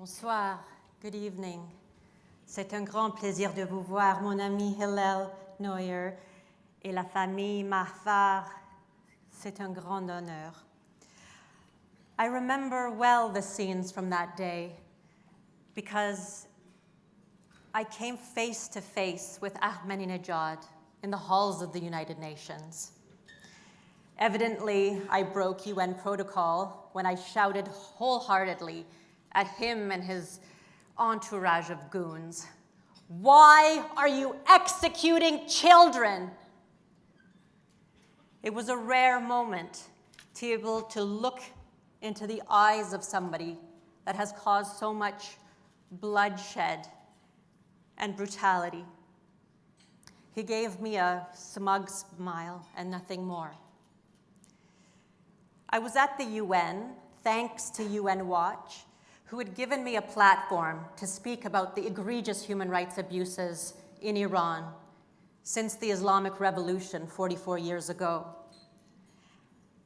Bonsoir, good evening. C'est un grand plaisir de vous voir, mon ami Hillel Neuer et la famille Mahfar. C'est un grand honneur. I remember well the scenes from that day because I came face to face with Ahmadinejad in the halls of the United Nations. Evidently, I broke UN protocol when I shouted wholeheartedly at him and his entourage of goons, "Why are you executing children?" It was a rare moment to be able to look into the eyes of somebody that has caused so much bloodshed and brutality. He gave me a smug smile and nothing more. I was at the UN, thanks to UN Watch, who had given me a platform to speak about the egregious human rights abuses in Iran since the Islamic Revolution 44 years ago.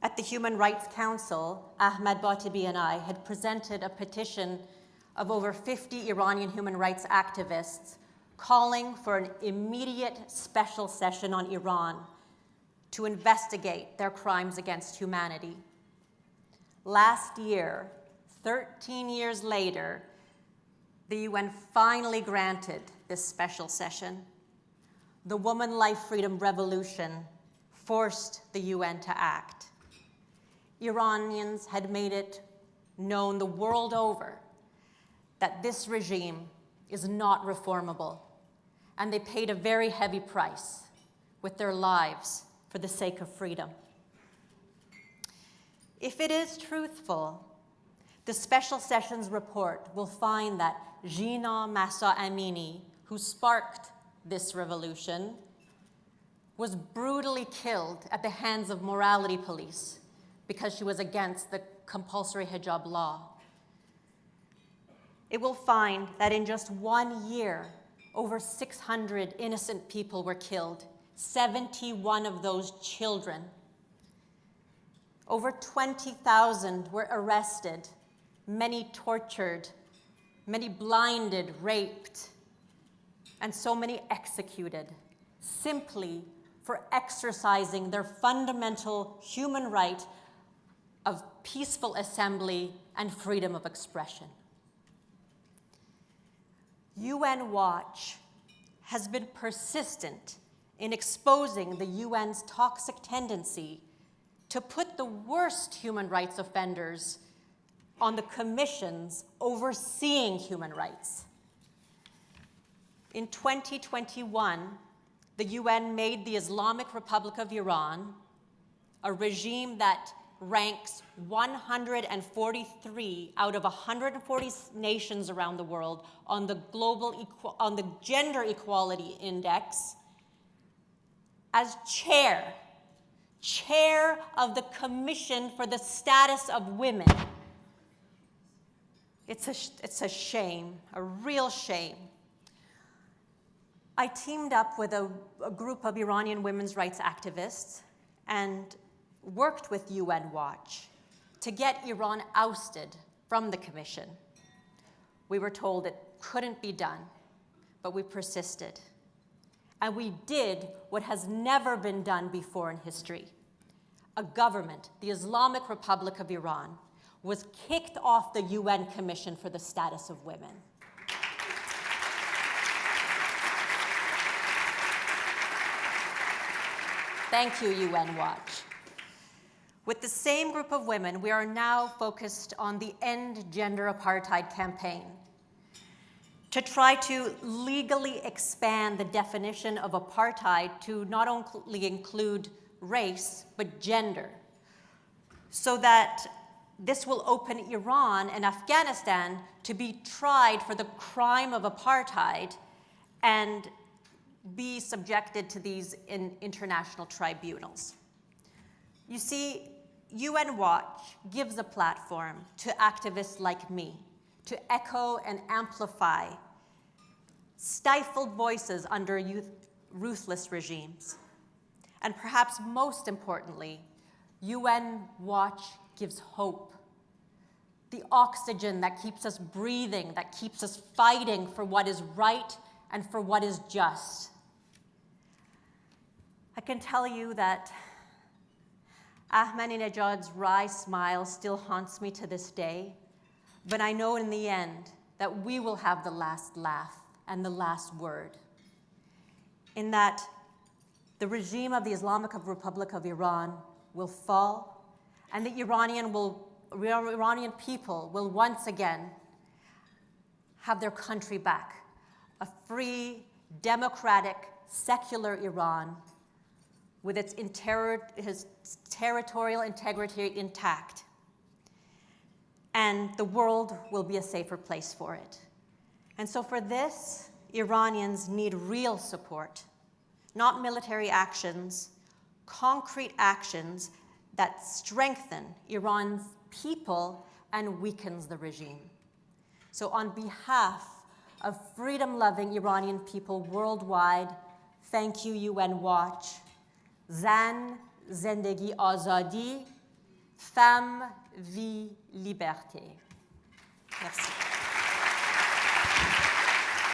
At the Human Rights Council, Ahmed Batibi and I had presented a petition of over 50 Iranian human rights activists calling for an immediate special session on Iran to investigate their crimes against humanity. Last year, 13 years later, the UN finally granted this special session. The Woman Life Freedom Revolution forced the UN to act. Iranians had made it known the world over that this regime is not reformable, and they paid a very heavy price with their lives for the sake of freedom. If it is truthful, the Special Sessions report will find that Jina Mahsa Amini, who sparked this revolution, was brutally killed at the hands of morality police because she was against the compulsory hijab law. It will find that in just 1 year, over 600 innocent people were killed, 71 of those children. Over 20,000 were arrested, many tortured, many blinded, raped, and so many executed, simply for exercising their fundamental human right of peaceful assembly and freedom of expression. UN Watch has been persistent in exposing the UN's toxic tendency to put the worst human rights offenders on the commissions overseeing human rights. In 2021, the UN made the Islamic Republic of Iran, a regime that ranks 143 out of 140 nations around the world on the Gender Equality Index, as chair of the Commission for the Status of Women. It's a shame, a real shame. I teamed up with a group of Iranian women's rights activists and worked with UN Watch to get Iran ousted from the commission. We were told it couldn't be done, but we persisted. And we did what has never been done before in history. A government, the Islamic Republic of Iran, was kicked off the UN Commission for the Status of Women. Thank you, UN Watch. With the same group of women, we are now focused on the End Gender Apartheid campaign to try to legally expand the definition of apartheid to not only include race, but gender, so that this will open Iran and Afghanistan to be tried for the crime of apartheid and be subjected to these in international tribunals. You see, UN Watch gives a platform to activists like me to echo and amplify stifled voices under ruthless regimes. And perhaps most importantly, UN Watch gives hope. The oxygen that keeps us breathing, that keeps us fighting for what is right and for what is just. I can tell you that Ahmadinejad's wry smile still haunts me to this day, but I know in the end that we will have the last laugh and the last word. In that the regime of the Islamic Republic of Iran will fall, and the Iranian people will once again have their country back, a free, democratic, secular Iran with its territorial integrity intact. And the world will be a safer place for it. And so for this, Iranians need real support, not military actions, concrete actions that strengthen Iran's people and weakens the regime. So on behalf of freedom-loving Iranian people worldwide, thank you, UN Watch. Zan, Zendegi, Azadi, Femme, Vie, Liberté. Merci.